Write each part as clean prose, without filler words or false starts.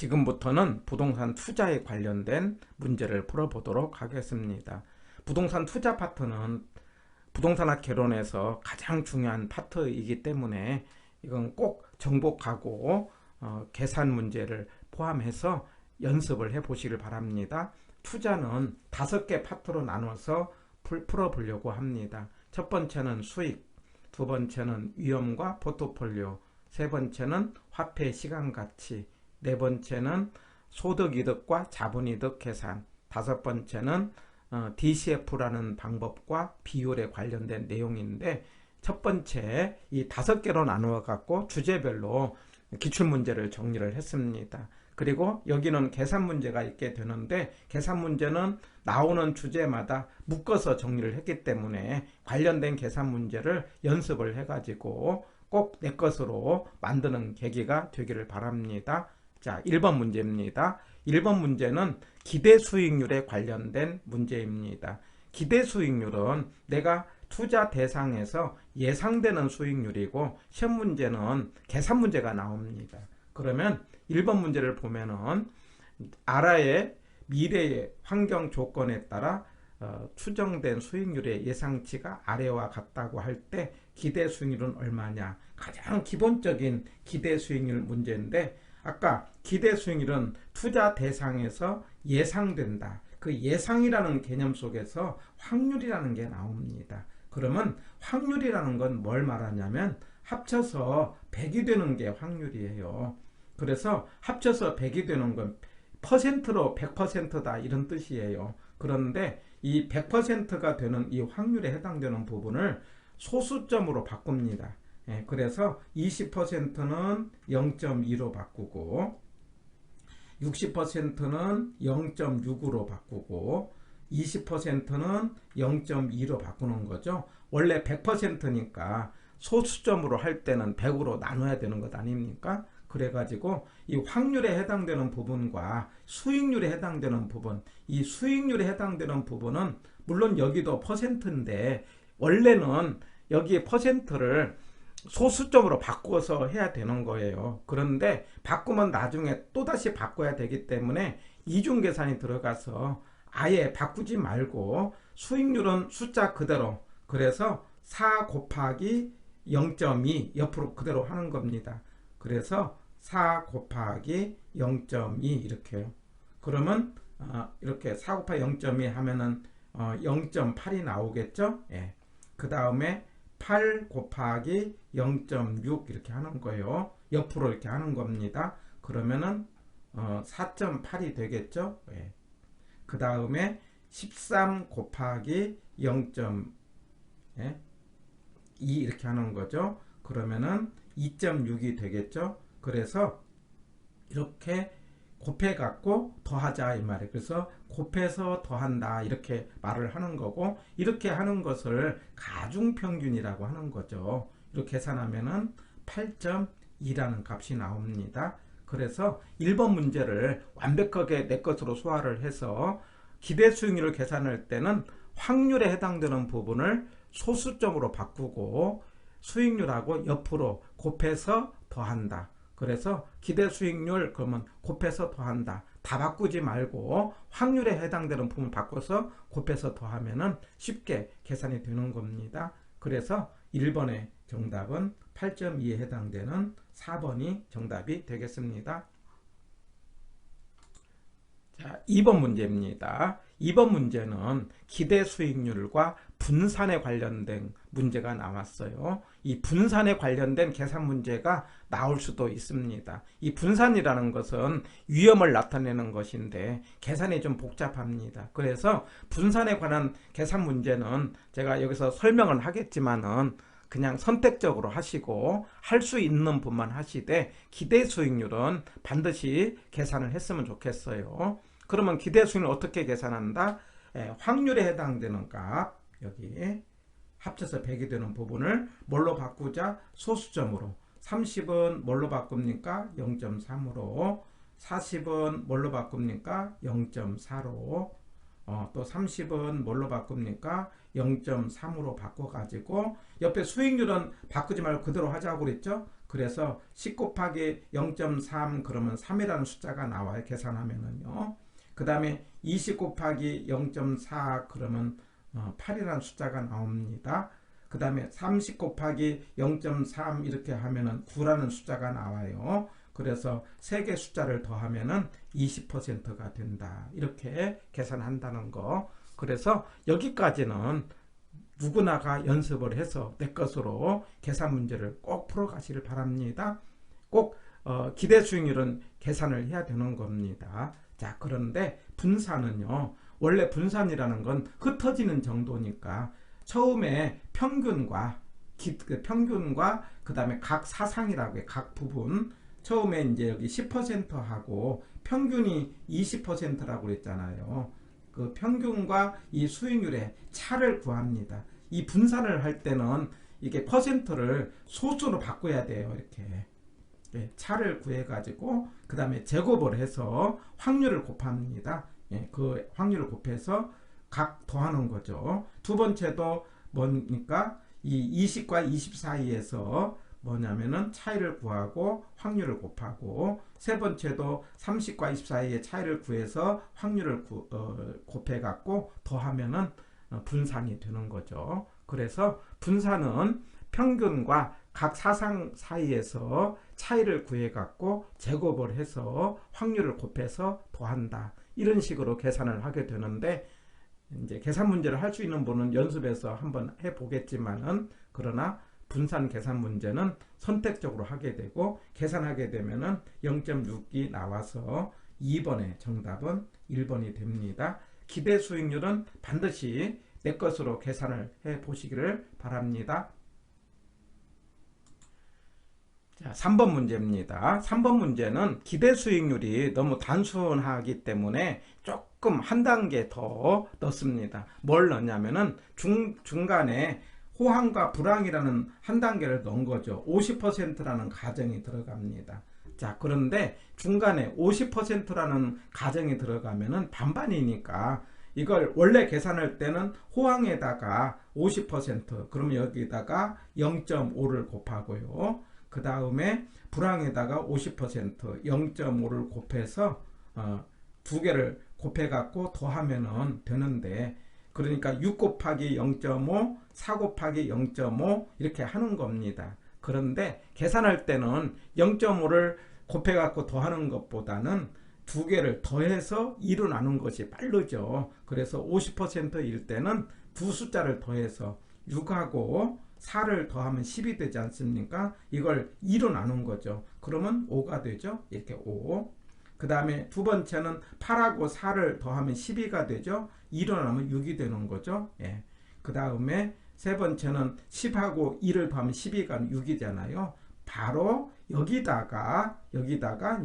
지금부터는 부동산 투자에 관련된 문제를 풀어보도록 하겠습니다. 부동산 투자 파트는 부동산학 개론에서 가장 중요한 파트이기 때문에 이건 꼭 정복하고 계산 문제를 포함해서 연습을 해 보시길 바랍니다. 투자는 5개 파트로 나눠서 풀어보려고 합니다. 첫 번째는 수익, 두 번째는 위험과 포트폴리오, 세 번째는 화폐 시간가치, 네 번째는 소득이득과 자본이득 계산, 다섯 번째는 DCF라는 방법과 비율에 관련된 내용인데, 첫 번째 이 5개로 나누어 갖고 주제별로 기출문제를 정리를 했습니다. 그리고 여기는 계산 문제가 있게 되는데, 계산 문제는 나오는 주제마다 묶어서 정리를 했기 때문에 관련된 계산 문제를 연습을 해가지고 꼭 내 것으로 만드는 계기가 되기를 바랍니다. 자, 1번 문제입니다. 1번 문제는 기대 수익률에 관련된 문제입니다. 기대 수익률은 내가 투자 대상에서 예상되는 수익률이고, 시험 문제는 계산 문제가 나옵니다. 그러면 1번 문제를 보면은 아라의 미래의 환경 조건에 따라 추정된 수익률의 예상치가 아래와 같다고 할 때 기대 수익률은 얼마냐, 가장 기본적인 기대 수익률 문제인데, 아까 기대 수익률은 투자 대상에서 예상된다, 그 예상이라는 개념 속에서 확률이라는 게 나옵니다. 그러면 확률이라는 건 뭘 말하냐면 합쳐서 100이 되는 게 확률이에요. 그래서 합쳐서 100이 되는 건 퍼센트로 100%다 이런 뜻이에요. 그런데 이 100%가 되는 이 확률에 해당되는 부분을 소수점으로 바꿉니다. 그래서 20%는 0.2로 바꾸고, 60%는 0.6으로 바꾸고, 20%는 0.2로 바꾸는 거죠. 원래 100%니까 소수점으로 할 때는 100으로 나눠야 되는 것 아닙니까? 그래가지고 이 확률에 해당되는 부분과 수익률에 해당되는 부분, 이 수익률에 해당되는 부분은 물론 여기도 퍼센트인데 원래는 여기에 퍼센트를 소수점으로 바꿔서 해야 되는 거예요. 그런데 바꾸면 나중에 또다시 바꿔야 되기 때문에 이중 계산이 들어가서 아예 바꾸지 말고 수익률은 숫자 그대로, 그래서 4 곱하기 0.2 옆으로 그대로 하는 겁니다. 그래서 4 곱하기 0.2 이렇게요. 그러면 이렇게 4 곱하기 0.2 하면은 0.8이 나오겠죠. 예. 그 다음에 8 곱하기 0.6 이렇게 하는 거예요. 옆으로 이렇게 하는 겁니다. 그러면은 4.8이 되겠죠. 예. 그 다음에 13 곱하기 0.2 이렇게 하는 거죠. 그러면은 2.6이 되겠죠. 그래서 이렇게 곱해 갖고 더하자 이 말이에요. 그래서 곱해서 더한다 이렇게 말을 하는 거고, 이렇게 하는 것을 가중평균이라고 하는 거죠. 이렇게 계산하면은 8.2라는 값이 나옵니다. 그래서 1번 문제를 완벽하게 내 것으로 소화를 해서 기대 수익률을 계산할 때는 확률에 해당되는 부분을 소수점으로 바꾸고 수익률하고 옆으로 곱해서 더한다. 그래서 기대 수익률 그러면 곱해서 더한다. 다 바꾸지 말고 확률에 해당되는 부분 바꿔서 곱해서 더하면은 쉽게 계산이 되는 겁니다. 그래서 1번의 정답은 8.2에 해당되는 4번이 정답이 되겠습니다. 자, 2번 문제입니다. 2번 문제는 기대 수익률과 분산에 관련된 문제가 나왔어요. 이 분산에 관련된 계산 문제가 나올 수도 있습니다. 이 분산이라는 것은 위험을 나타내는 것인데 계산이 좀 복잡합니다. 그래서 분산에 관한 계산 문제는 제가 여기서 설명을 하겠지만은 그냥 선택적으로 하시고 할 수 있는 분만 하시되, 기대 수익률은 반드시 계산을 했으면 좋겠어요. 그러면 기대 수익률 어떻게 계산한다? 확률에 해당되는 값, 여기 합쳐서 100이 되는 부분을 뭘로 바꾸자? 소수점으로. 30은 뭘로 바꿉니까? 0.3으로. 40은 뭘로 바꿉니까? 0.4로. 또 30은 뭘로 바꿉니까? 0.3으로 바꿔가지고 옆에 수익률은 바꾸지 말고 그대로 하자고 그랬죠? 그래서 10 곱하기 0.3 그러면 3이라는 숫자가 나와요. 계산하면은요. 그 다음에 20 곱하기 0.4 그러면 8이라는 숫자가 나옵니다. 그 다음에 30 곱하기 0.3 이렇게 하면은 9라는 숫자가 나와요. 그래서 3개 숫자를 더하면은 20%가 된다. 이렇게 계산한다는 거. 그래서 여기까지는 누구나가 연습을 해서 내 것으로 계산 문제를 꼭 풀어 가시길 바랍니다. 꼭 기대 수익률은 계산을 해야 되는 겁니다. 자, 그런데 분산은요. 원래 분산이라는 건 흩어지는 정도니까 처음에 평균과 그 다음에 각 사상이라고 해요. 각 부분. 처음에 이제 여기 10%하고 평균이 20%라고 그랬잖아요. 그 평균과 이 수익률의 차를 구합니다. 이 분산을 할 때는 이게 퍼센트를 소수로 바꿔야 돼요. 이렇게. 차를 구해가지고 그 다음에 제곱을 해서 확률을 곱합니다. 그 확률을 곱해서 각 더하는 거죠. 두 번째도 뭐니까 이 20과 20 사이에서 뭐냐면은 차이를 구하고 확률을 곱하고 세 번째도 30과 20 사이의 차이를 구해서 확률을 곱해 갖고 더하면은 분산이 되는 거죠. 그래서 분산은 평균과 각 사상 사이에서 차이를 구해 갖고 제곱을 해서 확률을 곱해서 더한다. 이런 식으로 계산을 하게 되는데 이제 계산 문제를 할 수 있는 분은 연습해서 한번 해 보겠지만은 그러나 분산 계산 문제는 선택적으로 하게 되고 계산하게 되면은 0.6이 나와서 2번의 정답은 1번이 됩니다. 기대 수익률은 반드시 내 것으로 계산을 해 보시기를 바랍니다. 자, 3번 문제입니다. 3번 문제는 기대 수익률이 너무 단순하기 때문에 조금 한 단계 더 넣습니다. 뭘 넣냐면은 중간에 호황과 불황이라는 한 단계를 넣은 거죠. 50%라는 가정이 들어갑니다. 자, 그런데 중간에 50%라는 가정이 들어가면은 반반이니까 이걸 원래 계산할 때는 호황에다가 50% 그러면 여기다가 0.5를 곱하고요. 그 다음에 불황에다가 50% 0.5를 곱해서 두 개를 곱해 갖고 더하면은 되는데 그러니까 6 곱하기 0.5 4 곱하기 0.5 이렇게 하는 겁니다. 그런데 계산할 때는 0.5를 곱해 갖고 더하는 것보다는 두 개를 더해서 2로 나눈 것이 빠르죠. 그래서 50%일 때는 두 숫자를 더해서 6하고 4를 더하면 10이 되지 않습니까? 이걸 2로 나눈 거죠. 그러면 5가 되죠. 이렇게 5. 그 다음에 두 번째는 8하고 4를 더하면 12가 되죠. 2로 나누면 6이 되는 거죠. 그 다음에 세 번째는 10하고 2를 더하면 12가 6이잖아요. 바로 여기다가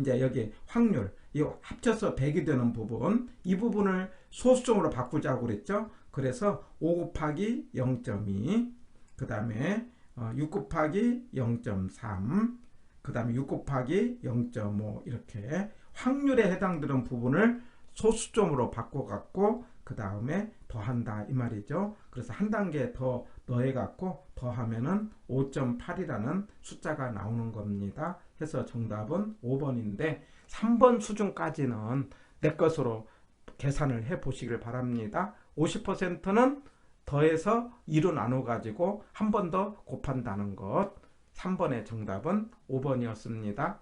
이제 여기 확률 이 합쳐서 100이 되는 부분 이 부분을 소수점으로 바꾸자고 그랬죠. 그래서 5 곱하기 0.2 그 다음에 6 곱하기 0.3 그 다음에 6 곱하기 0.5 이렇게 확률에 해당되는 부분을 소수점으로 바꿔갖고 그 다음에 더한다 이 말이죠. 그래서 한 단계 더 넣어갖고 더하면은 5.8이라는 숫자가 나오는 겁니다. 해서 정답은 5번인데 3번 수준까지는 내 것으로 계산을 해 보시길 바랍니다. 50%는 더해서 2로 나눠 가지고 한 번 더 곱한다는 것. 3번의 정답은 5번이었습니다.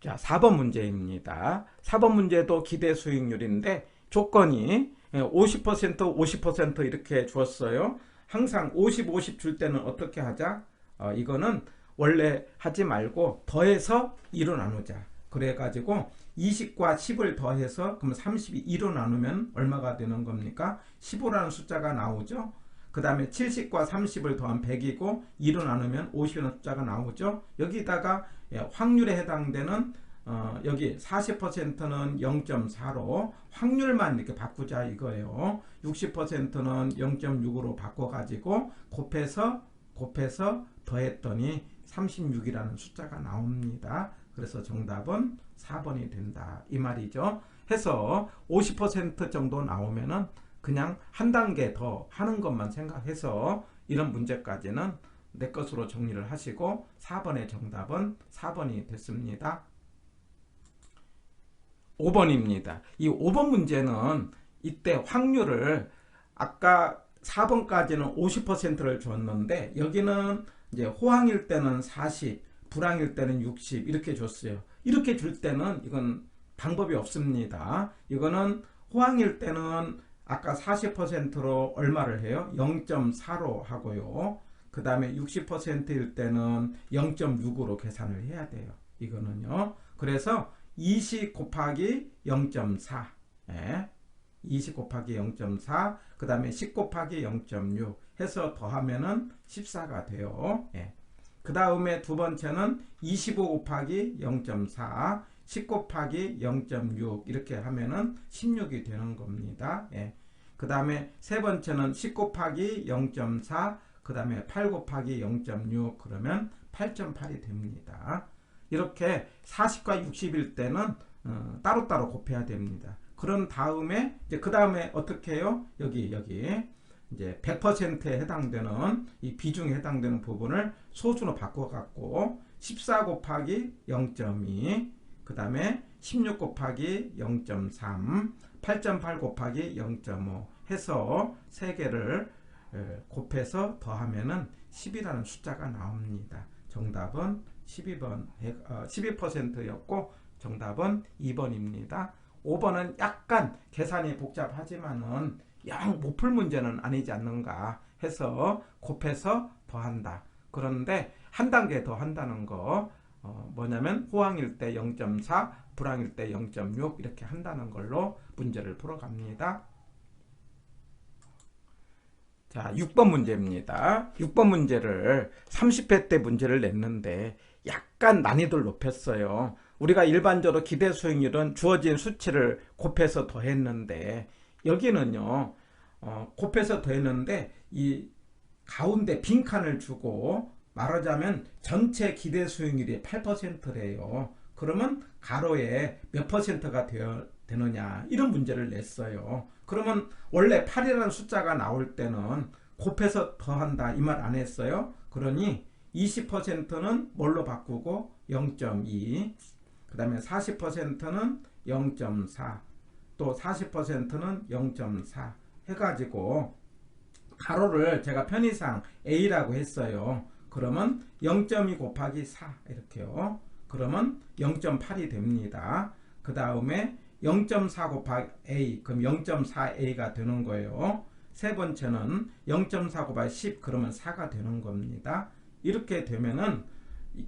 자, 4번 문제입니다. 4번 문제도 기대 수익률인데 조건이 50% 50% 이렇게 주었어요. 항상 50 50 줄 때는 어떻게 하자? 이거는 원래 하지 말고 더해서 2로 나누자. 그래가지고 20과 10을 더해서 그럼 30이 2로 나누면 얼마가 되는 겁니까? 15라는 숫자가 나오죠. 그 다음에 70과 30을 더하면 100이고 2로 나누면 50이라는 숫자가 나오죠. 여기다가 확률에 해당되는 여기 40%는 0.4로 확률만 이렇게 바꾸자 이거예요. 60%는 0.6으로 바꿔가지고 곱해서 더했더니 36이라는 숫자가 나옵니다. 그래서 정답은 4번이 된다 이 말이죠. 해서 50% 정도 나오면은 그냥 한 단계 더 하는 것만 생각해서 이런 문제까지는 내 것으로 정리를 하시고 4번의 정답은 4번이 됐습니다. 5번입니다. 이 5번 문제는 이때 확률을 아까 4번까지는 50%를 줬는데 여기는 이제 호황일 때는 40, 불황일 때는 60 이렇게 줬어요. 이렇게 줄 때는 이건 방법이 없습니다. 이거는 호황일 때는 아까 40%로 얼마를 해요? 0.4로 하고요. 그 다음에 60%일 때는 0.6으로 계산을 해야 돼요. 이거는요. 그래서 20 곱하기 0.4 20 곱하기 0.4 그 다음에 10 곱하기 0.6 해서 더하면은 14가 돼요. 그 다음에 두 번째는 25 곱하기 0.4 10 곱하기 0.6 이렇게 하면은 16이 되는 겁니다. 그 다음에 세 번째는 10 곱하기 0.4 그 다음에 8 곱하기 0.6 그러면 8.8이 됩니다. 이렇게 40과 60일 때는 따로따로 곱해야 됩니다. 그런 다음에 이제 그 다음에 어떻게 해요? 여기 이제 100%에 해당되는 이 비중에 해당되는 부분을 소수로 바꿔 갖고 14 곱하기 0.2 그 다음에 16 곱하기 0.3 8.8 곱하기 0.5 해서 3개를 곱해서 더하면은 10이라는 숫자가 나옵니다. 정답은 12%였고 정답은 2번입니다. 5번은 약간 계산이 복잡하지만은 영 못 풀 문제는 아니지 않는가 해서 곱해서 더한다. 그런데 한 단계 더 한다는 거 뭐냐면 호황일 때 0.4 불황일 때 0.6 이렇게 한다는 걸로 문제를 풀어갑니다. 자, 6번 문제입니다. 6번 문제를 30회 때 문제를 냈는데 약간 난이도를 높였어요. 우리가 일반적으로 기대 수익률은 주어진 수치를 곱해서 더했는데 여기는요 곱해서 더했는데 이 가운데 빈칸을 주고 말하자면 전체 기대 수익률이 8%래요. 그러면 가로에 몇 %가 되느냐 이런 문제를 냈어요. 그러면 원래 8이라는 숫자가 나올 때는 곱해서 더한다 이 말 안 했어요. 그러니 20%는 뭘로 바꾸고 0.2 그 다음에 40%는 0.4 또 40%는 0.4 해가지고 가로를 제가 편의상 A라고 했어요. 그러면 0.2 곱하기 4 이렇게요. 그러면 0.8이 됩니다. 그 다음에 0.4 곱하기 A 그럼 0.4A가 되는 거예요. 세 번째는 0.4 곱하기 10 그러면 4가 되는 겁니다. 이렇게 되면은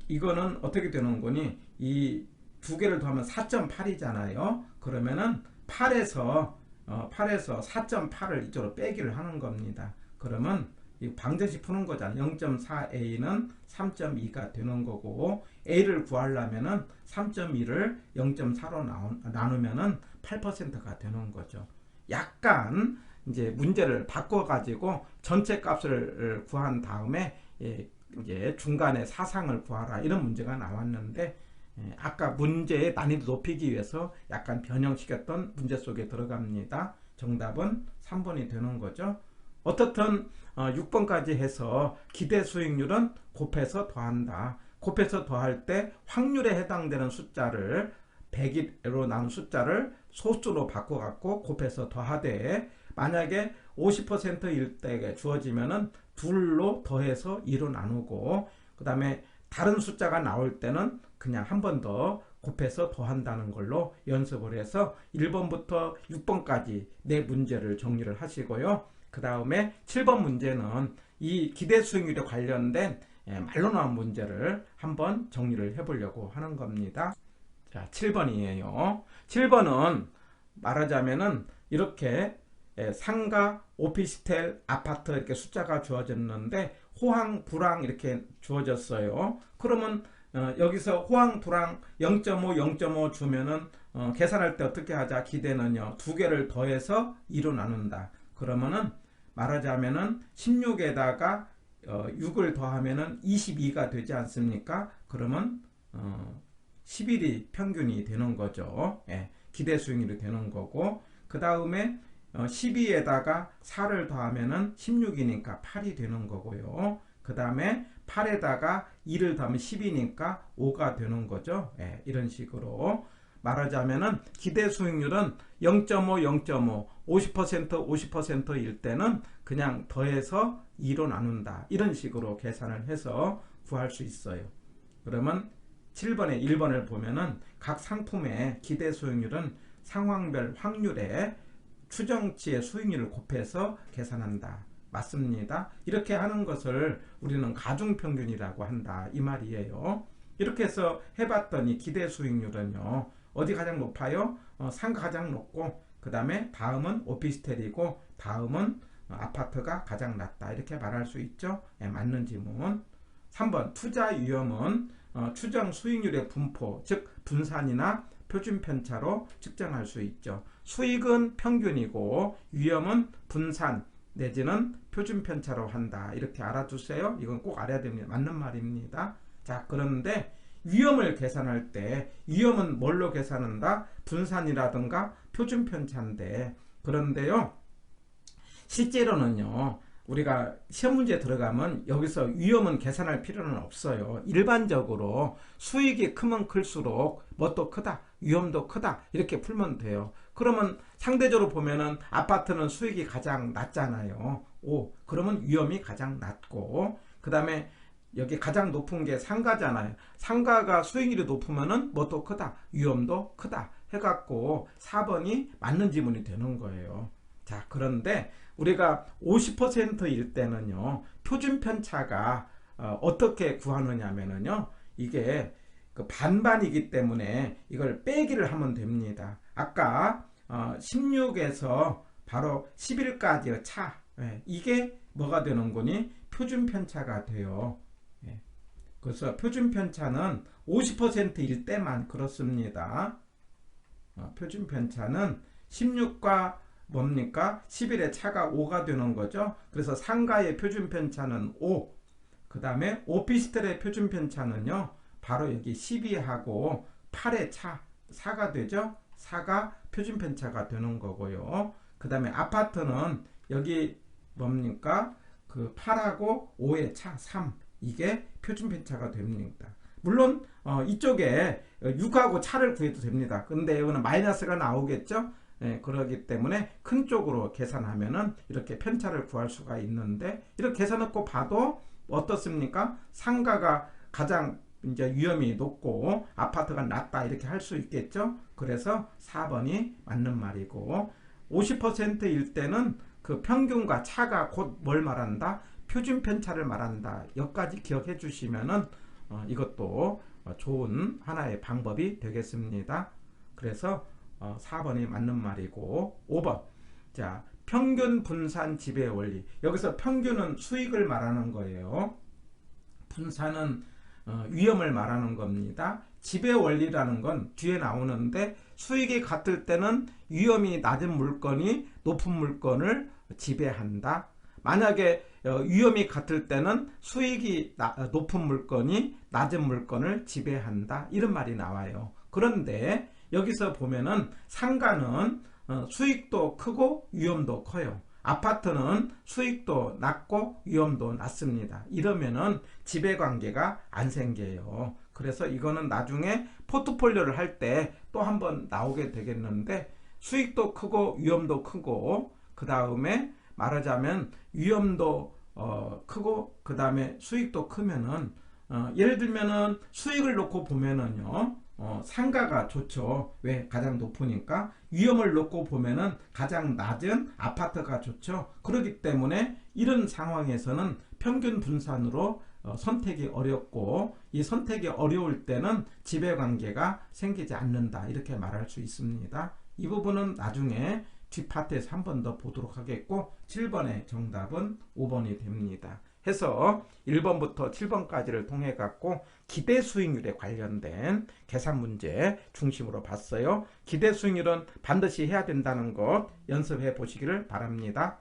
이거는 어떻게 되는 거니? 이 두 개를 더하면 4.8이잖아요. 그러면은 8에서 4.8을 이쪽으로 빼기를 하는 겁니다. 그러면 이 방정식 푸는 거잖아요. 0.4A는 3.2가 되는 거고 A를 구하려면은 3.2를 0.4로 나누면은 8%가 되는 거죠. 약간 이제 문제를 바꿔 가지고 전체 값을 구한 다음에 이제 중간에 사상을 구하라 이런 문제가 나왔는데 아까 문제의 난이도 높이기 위해서 약간 변형시켰던 문제 속에 들어갑니다. 정답은 3번이 되는 거죠. 어떻든 6번까지 해서 기대 수익률은 곱해서 더한다. 곱해서 더할 때 확률에 해당되는 숫자를 100으로 나눈 숫자를 소수로 바꿔갖고 곱해서 더하되 만약에 50%일 때 주어지면은 2로 더해서 2로 나누고 그 다음에 다른 숫자가 나올 때는 그냥 한 번 더 곱해서 더한다는 걸로 연습을 해서 1번부터 6번까지 네 문제를 정리를 하시고요. 그 다음에 7번 문제는 이 기대 수익률에 관련된 말로 나온 문제를 한번 정리를 해보려고 하는 겁니다. 자, 7번이에요. 7번은 말하자면은 이렇게 상가, 오피스텔, 아파트 이렇게 숫자가 주어졌는데 호황, 불황 이렇게 주어졌어요. 그러면 여기서 호황, 불황 0.5, 0.5 주면은 계산할 때 어떻게 하자? 기대는요. 두 개를 더해서 2로 나눈다. 그러면은 말하자면은 16에다가 6을 더하면은 22가 되지 않습니까? 그러면 11이 평균이 되는 거죠. 예, 기대 수익률이 되는 거고, 그 다음에 12에다가 4를 더하면은 16이니까 8이 되는 거고요. 그 다음에 8에다가 2를 더하면 10이니까 5가 되는 거죠. 예, 이런 식으로 말하자면은 기대 수익률은 0.5, 0.5, 50%, 50%일 때는 그냥 더해서 2로 나눈다. 이런 식으로 계산을 해서 구할 수 있어요. 그러면 7번에 1번을 보면은 각 상품의 기대 수익률은 상황별 확률에 추정치의 수익률을 곱해서 계산한다. 맞습니다. 이렇게 하는 것을 우리는 가중평균이라고 한다. 이 말이에요. 이렇게 해서 해봤더니 기대 수익률은요. 어디 가장 높아요? 상가 가장 높고, 그 다음에 다음은 오피스텔이고, 다음은 아파트가 가장 낮다. 이렇게 말할 수 있죠. 예, 맞는 지문. 3번 투자 위험은 추정 수익률의 분포, 즉 분산이나 표준 편차로 측정할 수 있죠. 수익은 평균이고 위험은 분산 내지는 표준 편차로 한다. 이렇게 알아두세요. 이건 꼭 알아야 됩니다. 맞는 말입니다. 자, 그런데 위험을 계산할 때 위험은 뭘로 계산한다? 분산이라든가 표준 편차인데, 그런데요 실제로는요 우리가 시험 문제 들어가면 여기서 위험은 계산할 필요는 없어요. 일반적으로 수익이 크면 클수록 뭣도 크다, 위험도 크다, 이렇게 풀면 돼요. 그러면 상대적으로 보면은 아파트는 수익이 가장 낮잖아요. 그러면 위험이 가장 낮고, 그 다음에 여기 가장 높은 게 상가잖아요. 상가가 수익률이 높으면은 뭣도 크다, 위험도 크다 해갖고 4번이 맞는 지문이 되는 거예요. 자, 그런데 우리가 50%일 때는요 표준 편차가 어떻게 구하느냐면요 이게 그 반반이기 때문에 이걸 빼기를 하면 됩니다. 아까 16에서 바로 11까지의 차, 이게 뭐가 되는 거니? 표준 편차가 돼요. 그래서 표준 편차는 50%일 때만 그렇습니다. 표준 편차는 16과 뭡니까? 11의 차가 5가 되는 거죠. 그래서 상가의 표준 편차는 5. 그 다음에 오피스텔의 표준 편차는요 바로 여기 12하고 8의 차 4가 되죠. 4가 표준 편차가 되는 거고요. 그 다음에 아파트는 여기 뭡니까? 그 8하고 5의 차 3. 이게 표준 편차가 됩니다. 물론 이쪽에 6하고 차를 구해도 됩니다. 근데 이거는 마이너스가 나오겠죠. 그러기 때문에 큰 쪽으로 계산하면은 이렇게 편차를 구할 수가 있는데, 이렇게 계산해놓고 봐도 어떻습니까? 상가가 가장 이제 위험이 높고 아파트가 낮다, 이렇게 할 수 있겠죠. 그래서 4번이 맞는 말이고, 50%일 때는 그 평균과 차가 곧 뭘 말한다? 표준 편차를 말한다. 여기까지 기억해 주시면은 이것도 좋은 하나의 방법이 되겠습니다. 그래서 4번이 맞는 말이고, 5번. 자, 평균 분산 지배 원리. 여기서 평균은 수익을 말하는 거예요. 분산은 위험을 말하는 겁니다. 지배 원리라는 건 뒤에 나오는데, 수익이 같을 때는 위험이 낮은 물건이 높은 물건을 지배한다. 만약에 위험이 같을 때는 수익이 높은 물건이 낮은 물건을 지배한다. 이런 말이 나와요. 그런데 여기서 보면은 상가는 수익도 크고 위험도 커요. 아파트는 수익도 낮고 위험도 낮습니다. 이러면은 지배관계가 안 생겨요. 그래서 이거는 나중에 포트폴리오를 할 때 또 한번 나오게 되겠는데, 수익도 크고 위험도 크고, 그 다음에 말하자면 위험도 크고 그 다음에 수익도 크면은 예를 들면은 수익을 놓고 보면은요 상가가 좋죠. 왜? 가장 높으니까. 위험을 놓고 보면은 가장 낮은 아파트가 좋죠. 그렇기 때문에 이런 상황에서는 평균 분산으로 선택이 어렵고, 이 선택이 어려울 때는 지배관계가 생기지 않는다, 이렇게 말할 수 있습니다. 이 부분은 나중에 뒷파트에서 한 번 더 보도록 하겠고, 7번의 정답은 5번이 됩니다. 해서 1번부터 7번까지를 통해 갖고 기대 수익률에 관련된 계산 문제 중심으로 봤어요. 기대 수익률은 반드시 해야 된다는 것 연습해 보시기를 바랍니다.